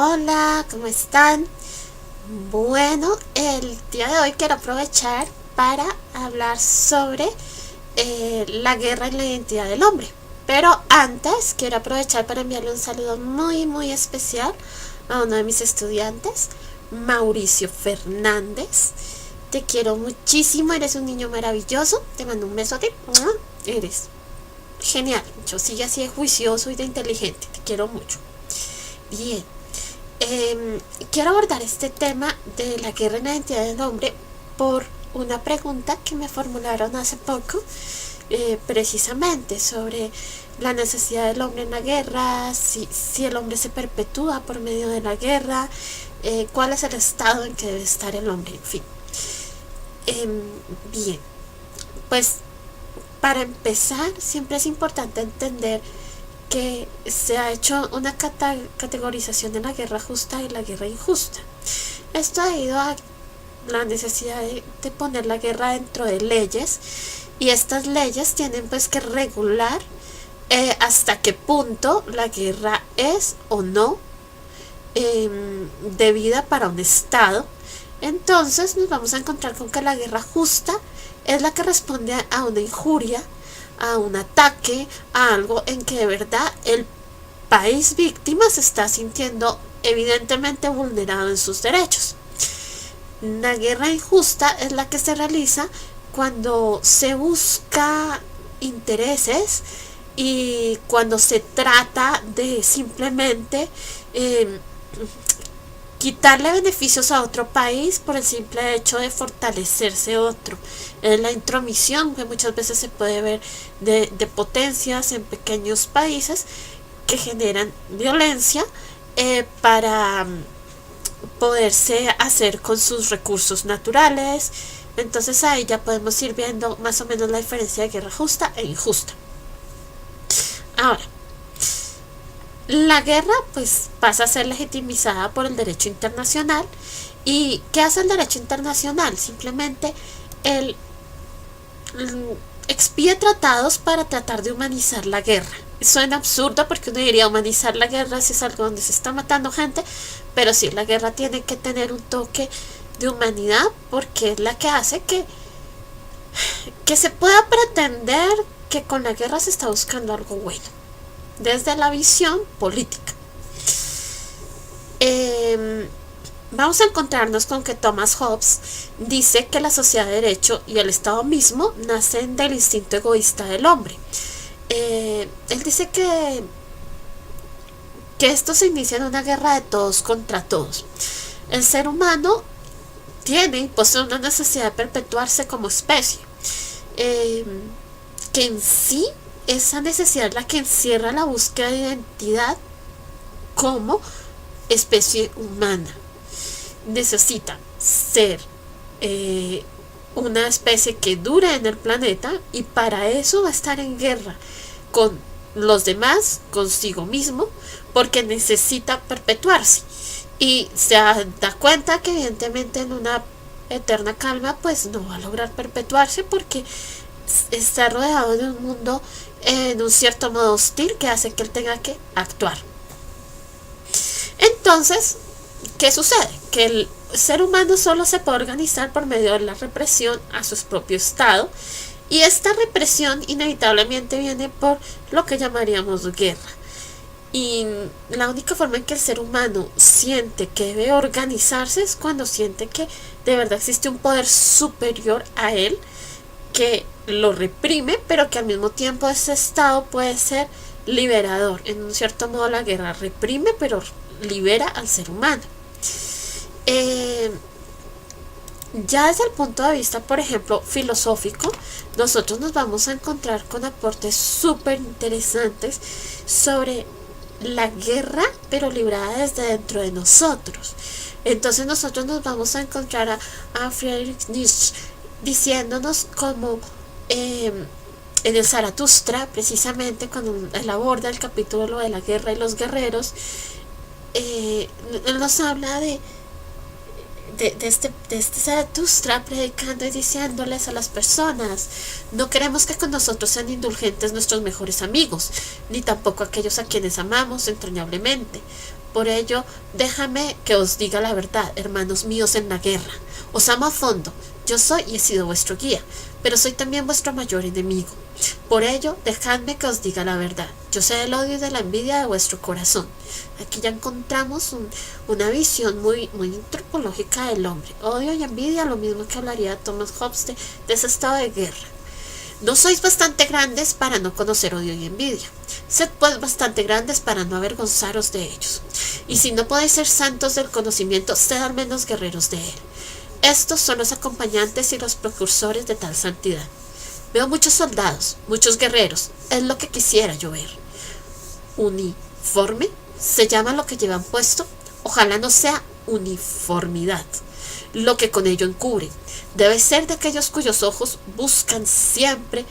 Hola, ¿cómo están? Bueno, el día de hoy quiero aprovechar para hablar sobre la guerra y la identidad del hombre. Pero antes quiero aprovechar para enviarle un saludo muy especial a uno de mis estudiantes, Mauricio Fernández. Te quiero muchísimo, eres un niño maravilloso. Te mando un beso a ti. Eres genial. Yo sigue así de juicioso y de inteligente. Te quiero mucho. Bien. Quiero abordar este tema de la guerra en la identidad del hombre por una pregunta que me formularon hace poco, precisamente sobre la necesidad del hombre en la guerra, si el hombre se perpetúa por medio de la guerra, cuál es el estado en que debe estar el hombre, en fin. Bien, pues para empezar siempre es importante entender que se ha hecho una categorización en la guerra justa y la guerra injusta. Esto ha ido a la necesidad de poner la guerra dentro de leyes, y estas leyes tienen pues que regular hasta qué punto la guerra es o no debida para un estado. Entonces nos vamos a encontrar con que la guerra justa es la que responde a una injuria, a un ataque, a algo en que de verdad el país víctima se está sintiendo evidentemente vulnerado en sus derechos. La guerra injusta es la que se realiza cuando se busca intereses y cuando se trata de simplemente quitarle beneficios a otro país por el simple hecho de fortalecerse otro. Es la intromisión que muchas veces se puede ver de potencias en pequeños países que generan violencia para poderse hacer con sus recursos naturales. Entonces ahí ya podemos ir viendo más o menos la diferencia de guerra justa e injusta. Ahora, la guerra pues pasa a ser legitimizada por el derecho internacional. ¿Y qué hace el derecho internacional? Simplemente él expide tratados para tratar de humanizar la guerra. Suena absurdo porque uno diría humanizar la guerra si es algo donde se está matando gente, pero sí, la guerra tiene que tener un toque de humanidad porque es la que hace que se pueda pretender que con la guerra se está buscando algo bueno desde la visión política. Vamos a encontrarnos con que Thomas Hobbes dice que la sociedad de derecho y el Estado mismo nacen del instinto egoísta del hombre. Él dice que esto se inicia en una guerra de todos contra todos. El ser humano tiene y posee una necesidad de perpetuarse como especie, que en sí esa necesidad es la que encierra la búsqueda de identidad como especie humana. Necesita ser una especie que dure en el planeta, y para eso va a estar en guerra con los demás, consigo mismo, porque necesita perpetuarse, y se da cuenta que evidentemente en una eterna calma pues no va a lograr perpetuarse porque está rodeado de un mundo en un cierto modo hostil que hace que él tenga que actuar. Entonces, ¿qué sucede? Que el ser humano solo se puede organizar por medio de la represión a su propio estado, y esta represión inevitablemente viene por lo que llamaríamos guerra. Y la única forma en que el ser humano siente que debe organizarse es cuando siente que de verdad existe un poder superior a él que lo reprime, pero que al mismo tiempo ese estado puede ser liberador. En un cierto modo la guerra reprime, pero libera al ser humano. Ya desde el punto de vista, por ejemplo, filosófico, nosotros nos vamos a encontrar con aportes súper interesantes sobre la guerra, pero librada desde dentro de nosotros. Entonces nosotros nos vamos a encontrar a Friedrich Nietzsche diciéndonos como en el Zaratustra, precisamente cuando él aborda el capítulo de la guerra y los guerreros, él nos habla de este Zaratustra predicando y diciéndoles a las personas: no queremos que con nosotros sean indulgentes nuestros mejores amigos, ni tampoco aquellos a quienes amamos entrañablemente, Por ello, déjame que os diga la verdad, hermanos míos en la guerra. Os amo a fondo, yo soy y he sido vuestro guía, pero soy también vuestro mayor enemigo. Por ello, dejadme que os diga la verdad. Yo sé del odio y de la envidia de vuestro corazón. Aquí ya encontramos una visión muy antropológica del hombre. Odio y envidia, lo mismo que hablaría Thomas Hobbes de ese estado de guerra. No sois bastante grandes para no conocer odio y envidia. Sed pues bastante grandes para no avergonzaros de ellos. Y si no podéis ser santos del conocimiento, sed al menos guerreros de él. Estos son los acompañantes y los precursores de tal santidad. Veo muchos soldados, muchos guerreros, es lo que quisiera yo ver. Uniforme se llama lo que llevan puesto, ojalá no sea uniformidad, lo que con ello encubre. Debe ser de aquellos cuyos ojos buscan siempre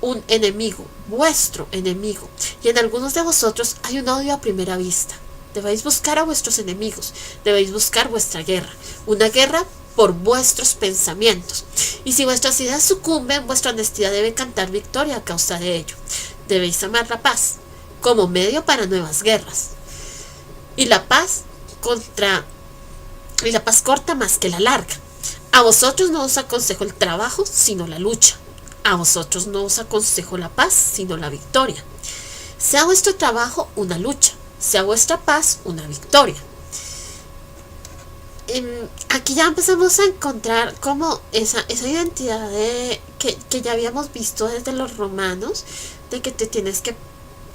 un enemigo, vuestro enemigo, y en algunos de vosotros hay un odio a primera vista. Debéis buscar a vuestros enemigos, debéis buscar vuestra guerra, una guerra por vuestros pensamientos. Y si vuestras ideas sucumben, vuestra honestidad debe cantar victoria a causa de ello. Debéis amar la paz como medio para nuevas guerras. Y la paz corta más que la larga. A vosotros no os aconsejo el trabajo, sino la lucha. A vosotros no os aconsejo la paz, sino la victoria. Sea vuestro trabajo una lucha, sea vuestra paz una victoria. Aquí ya empezamos a encontrar como esa identidad que ya habíamos visto desde los romanos, de que te tienes que,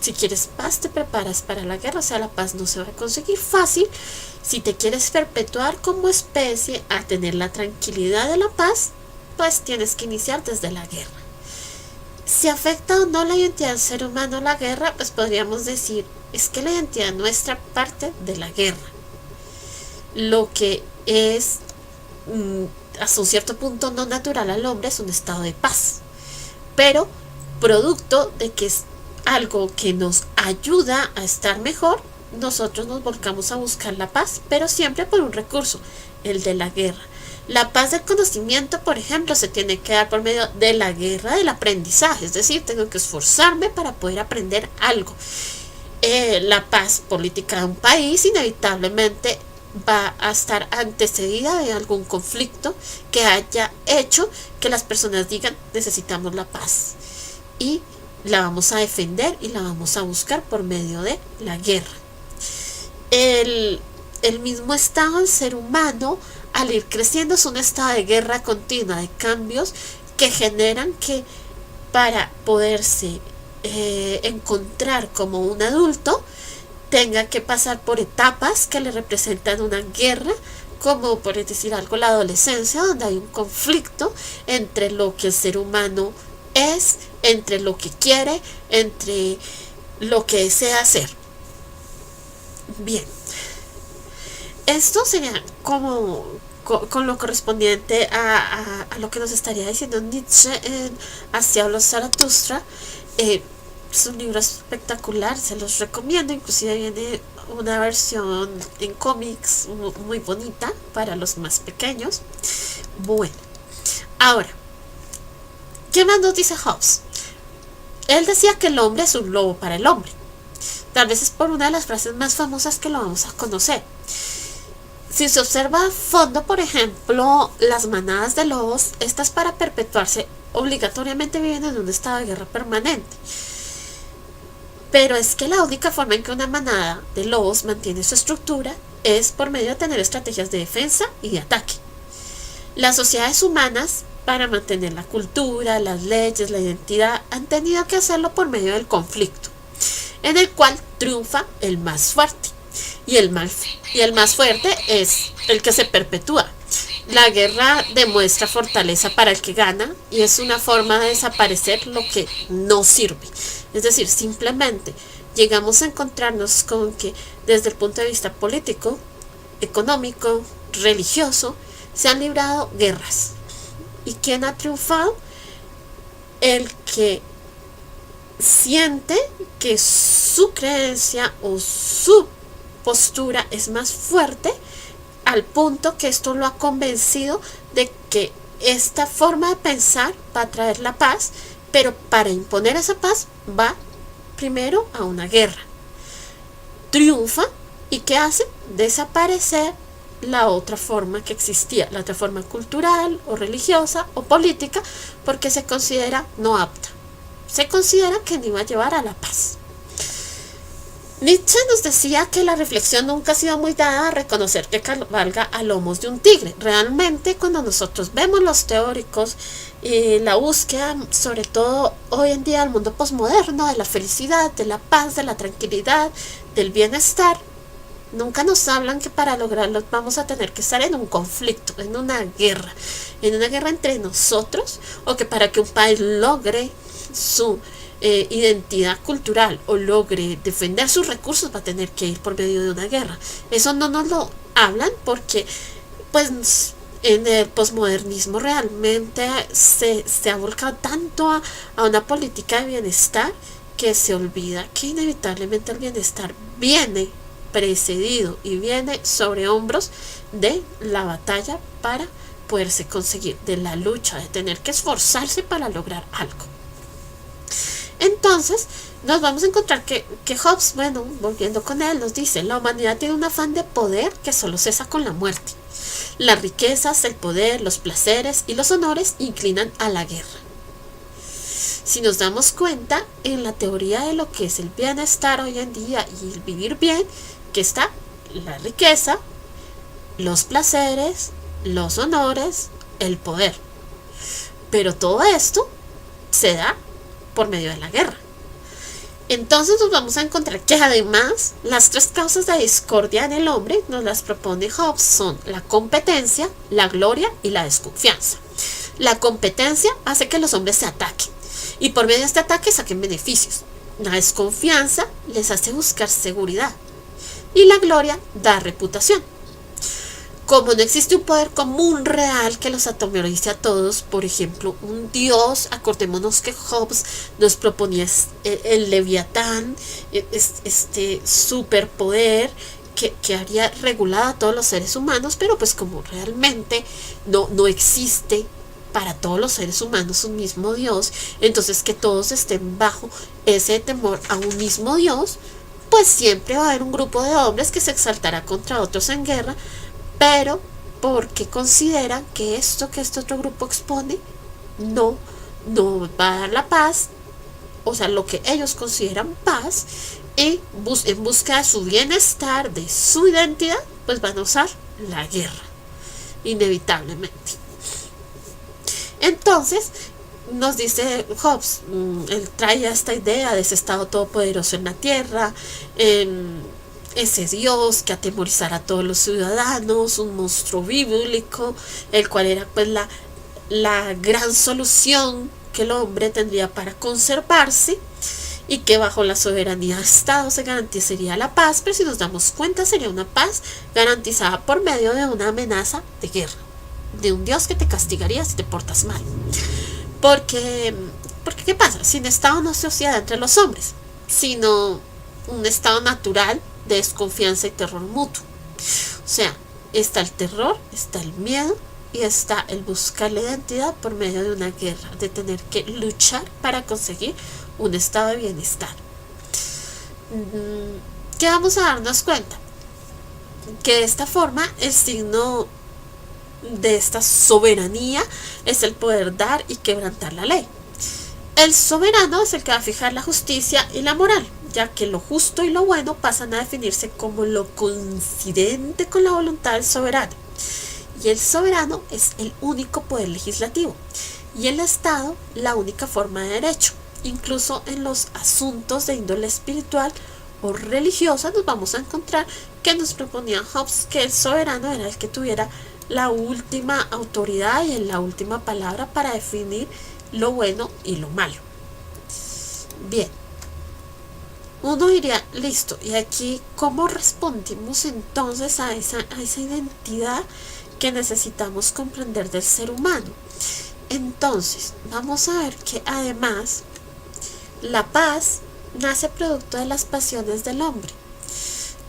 si quieres paz, te preparas para la guerra. O sea, la paz no se va a conseguir fácil. Si te quieres perpetuar como especie a tener la tranquilidad de la paz, pues tienes que iniciar desde la guerra. Si afecta o no la identidad del ser humano la guerra, pues podríamos decir, es que la identidad nuestra parte de la guerra. Lo que es hasta un cierto punto no natural al hombre es un estado de paz, pero producto de que es algo que nos ayuda a estar mejor, nosotros nos volcamos a buscar la paz, pero siempre por un recurso, el de la guerra. La paz del conocimiento, por ejemplo, se tiene que dar por medio de la guerra del aprendizaje, es decir, tengo que esforzarme para poder aprender algo. La paz política de un país inevitablemente va a estar antecedida de algún conflicto que haya hecho que las personas digan necesitamos la paz, y la vamos a defender y la vamos a buscar por medio de la guerra. El mismo estado del ser humano al ir creciendo es un estado de guerra continua, de cambios que generan que para poderse encontrar como un adulto tenga que pasar por etapas que le representan una guerra, como por decir algo la adolescencia, donde hay un conflicto entre lo que el ser humano es, entre lo que quiere, entre lo que desea hacer. Bien, esto sería como con lo correspondiente a lo que nos estaría diciendo Nietzsche en Hacia los Zaratustra. Es un libro espectacular, se los recomiendo, inclusive viene una versión en cómics muy bonita para los más pequeños. Bueno, ahora, ¿qué más nos dice Hobbes? Él decía que el hombre es un lobo para el hombre. Tal vez es por una de las frases más famosas que lo vamos a conocer. Si se observa a fondo, por ejemplo, las manadas de lobos, estas para perpetuarse obligatoriamente viven en un estado de guerra permanente. Pero es que la única forma en que una manada de lobos mantiene su estructura es por medio de tener estrategias de defensa y de ataque. Las sociedades humanas, para mantener la cultura, las leyes, la identidad, han tenido que hacerlo por medio del conflicto, en el cual triunfa el más fuerte. Y el más fuerte es el que se perpetúa. La guerra demuestra fortaleza para el que gana y es una forma de desaparecer lo que no sirve. Es decir, simplemente llegamos a encontrarnos con que desde el punto de vista político, económico, religioso, se han librado guerras. ¿Y quién ha triunfado? El que siente que su creencia o su postura es más fuerte, al punto que esto lo ha convencido de que esta forma de pensar va a traer la paz, pero para imponer esa paz va primero a una guerra. Triunfa ¿Y qué hace? Desaparecer la otra forma que existía, la otra forma cultural o religiosa o política, porque se considera no apta. Se considera que no iba a llevar a la paz. Nietzsche nos decía que la reflexión nunca ha sido muy dada a reconocer que cabalga a lomos de un tigre. Realmente, cuando nosotros vemos los teóricos y la búsqueda, sobre todo hoy en día, del mundo posmoderno, de la felicidad, de la paz, de la tranquilidad, del bienestar, nunca nos hablan que para lograrlo vamos a tener que estar en un conflicto, en una guerra entre nosotros, o que para que un país logre su identidad cultural o logre defender sus recursos va a tener que ir por medio de una guerra. Eso no nos lo hablan porque pues en el posmodernismo realmente se ha volcado tanto a una política de bienestar que se olvida que inevitablemente el bienestar viene precedido y viene sobre hombros de la batalla para poderse conseguir, de la lucha, de tener que esforzarse para lograr algo. Entonces nos vamos a encontrar que Hobbes, bueno, volviendo con él, nos dice: la humanidad tiene un afán de poder que solo cesa con la muerte. Las riquezas, el poder, los placeres y los honores inclinan a la guerra. Si nos damos cuenta, en la teoría de lo que es el bienestar hoy en día y el vivir bien, que está la riqueza, los placeres, los honores, el poder. Pero todo esto se da por medio de la guerra. Entonces nos vamos a encontrar que además las tres causas de discordia en el hombre nos las propone Hobbes son la competencia, la gloria y la desconfianza. La competencia hace que los hombres se ataquen y por medio de este ataque saquen beneficios. La desconfianza les hace buscar seguridad y la gloria da reputación. Como no existe un poder común real que los atomerice a todos, por ejemplo, un dios, acordémonos que Hobbes nos proponía el Leviatán, este superpoder que haría regulado a todos los seres humanos, pero pues como realmente no existe para todos los seres humanos un mismo dios, entonces que todos estén bajo ese temor a un mismo dios, pues siempre va a haber un grupo de hombres que se exaltará contra otros en guerra, pero porque consideran que esto que este otro grupo expone no va a dar la paz, o sea, lo que ellos consideran paz, y en busca de su bienestar, de su identidad, pues van a usar la guerra, inevitablemente. Entonces, nos dice Hobbes, él trae esta idea de ese estado todopoderoso en la tierra, ese Dios que atemorizara a todos los ciudadanos, un monstruo bíblico, el cual era pues la gran solución que el hombre tendría para conservarse y que bajo la soberanía del Estado se garantizaría la paz, pero si nos damos cuenta sería una paz garantizada por medio de una amenaza de guerra, de un Dios que te castigaría si te portas mal. Porque ¿qué pasa? Sin Estado no se sociedad entre los hombres, sino un estado natural de desconfianza y terror mutuo. O sea, está el terror, está el miedo y está el buscar la identidad por medio de una guerra, de tener que luchar para conseguir un estado de bienestar. ¿Qué vamos a darnos cuenta? Que de esta forma el signo de esta soberanía es el poder dar y quebrantar la ley. El soberano es el que va a fijar la justicia y la moral, ya que lo justo y lo bueno pasan a definirse como lo coincidente con la voluntad del soberano. Y el soberano es el único poder legislativo, y el Estado la única forma de derecho. Incluso en los asuntos de índole espiritual o religiosa nos vamos a encontrar que nos proponía Hobbes que el soberano era el que tuviera la última autoridad y la última palabra para definir lo bueno y lo malo. Bien, uno diría, listo, y aquí ¿cómo respondimos entonces a esa identidad que necesitamos comprender del ser humano? Entonces, vamos a ver que además la paz nace producto de las pasiones del hombre,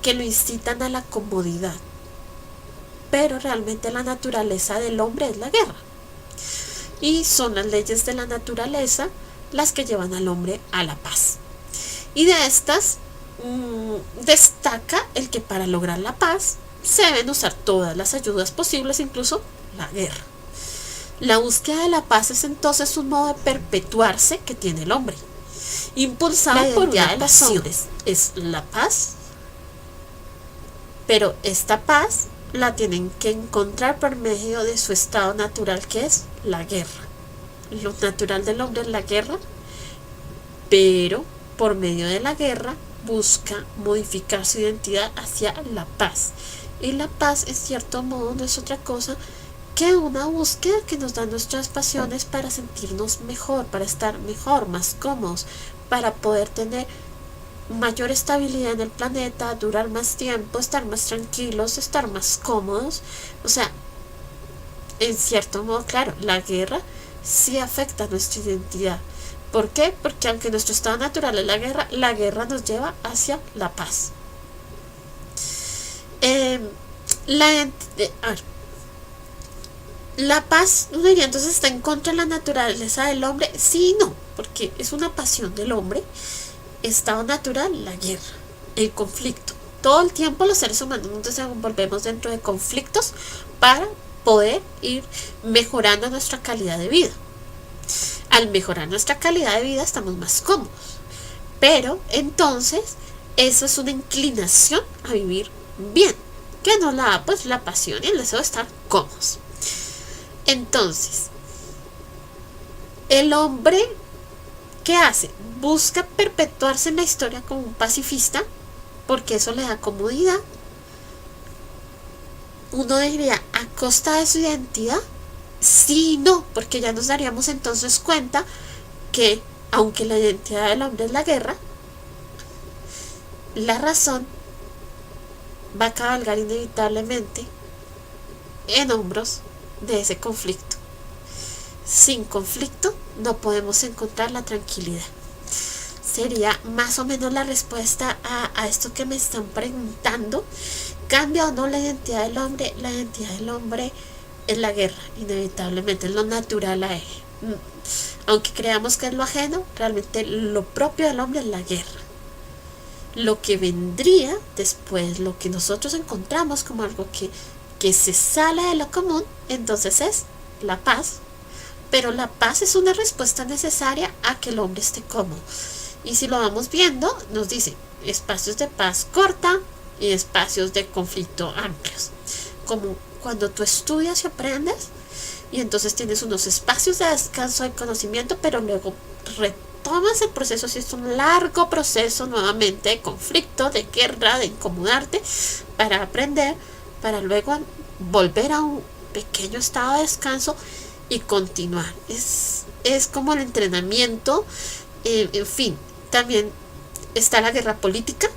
que lo incitan a la comodidad. Pero realmente la naturaleza del hombre es la guerra. Y son las leyes de la naturaleza las que llevan al hombre a la paz. Y de estas, destaca el que para lograr la paz se deben usar todas las ayudas posibles, incluso la guerra. La búsqueda de la paz es entonces un modo de perpetuarse que tiene el hombre, impulsado por una pasión. Es la paz, pero esta paz la tienen que encontrar por medio de su estado natural, que es la guerra. Lo natural del hombre es la guerra, pero por medio de la guerra busca modificar su identidad hacia la paz. Y la paz, en cierto modo, no es otra cosa que una búsqueda que nos dan nuestras pasiones para sentirnos mejor, para estar mejor, más cómodos, para poder tener mayor estabilidad en el planeta, durar más tiempo, estar más tranquilos, estar más cómodos. O sea, en cierto modo, claro, la guerra sí afecta nuestra identidad. ¿Por qué? Porque aunque nuestro estado natural es la guerra nos lleva hacia la paz. La paz, uno diría, entonces está en contra de la naturaleza del hombre. Sí y no, porque es una pasión del hombre. Estado natural, la guerra, el conflicto. Todo el tiempo los seres humanos nos desenvolvemos dentro de conflictos para poder ir mejorando nuestra calidad de vida. Al mejorar nuestra calidad de vida estamos más cómodos. Pero entonces eso es una inclinación a vivir bien, que nos la da pues la pasión y el deseo de estar cómodos. Entonces, el hombre, ¿qué hace? Busca perpetuarse en la historia como un pacifista, porque eso le da comodidad. Uno diría, ¿a costa de su identidad? Sí y no, porque ya nos daríamos entonces cuenta que, aunque la identidad del hombre es la guerra, la razón va a cabalgar inevitablemente en hombros de ese conflicto. Sin conflicto no podemos encontrar la tranquilidad. Sería más o menos la respuesta a esto que me están preguntando. ¿Cambia o no la identidad del hombre? La identidad del hombre es la guerra, inevitablemente, es lo natural a él. Aunque creamos que es lo ajeno, realmente lo propio del hombre es la guerra. Lo que vendría después, lo que nosotros encontramos como algo que se sale de lo común, entonces es la paz. Pero la paz es una respuesta necesaria a que el hombre esté cómodo. Y si lo vamos viendo, nos dice espacios de paz corta y espacios de conflicto amplios. Como cuando tú estudias y aprendes, y entonces tienes unos espacios de descanso, de conocimiento, pero luego retomas el proceso, si es un largo proceso nuevamente de conflicto, de guerra, de incomodarte, para aprender, para luego volver a un pequeño estado de descanso y continuar. Es como el entrenamiento. En fin, también está la guerra política,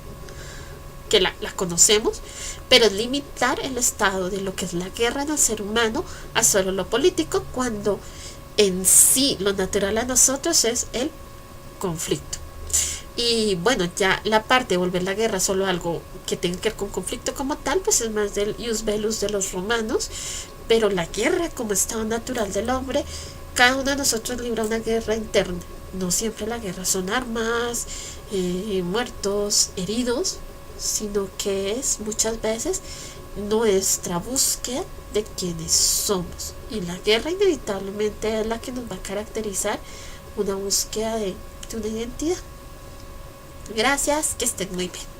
que la conocemos, pero es limitar el estado de lo que es la guerra en el ser humano a solo lo político, cuando en sí lo natural a nosotros es el conflicto. Y bueno, ya la parte de volver la guerra solo algo que tenga que ver con conflicto como tal, pues es más del ius bellus de los romanos. Pero la guerra como estado natural del hombre, cada uno de nosotros libra una guerra interna. No siempre la guerra son armas, muertos, heridos, sino que es muchas veces nuestra búsqueda de quienes somos. Y la guerra inevitablemente es la que nos va a caracterizar, una búsqueda de una identidad. Gracias, que estén muy bien.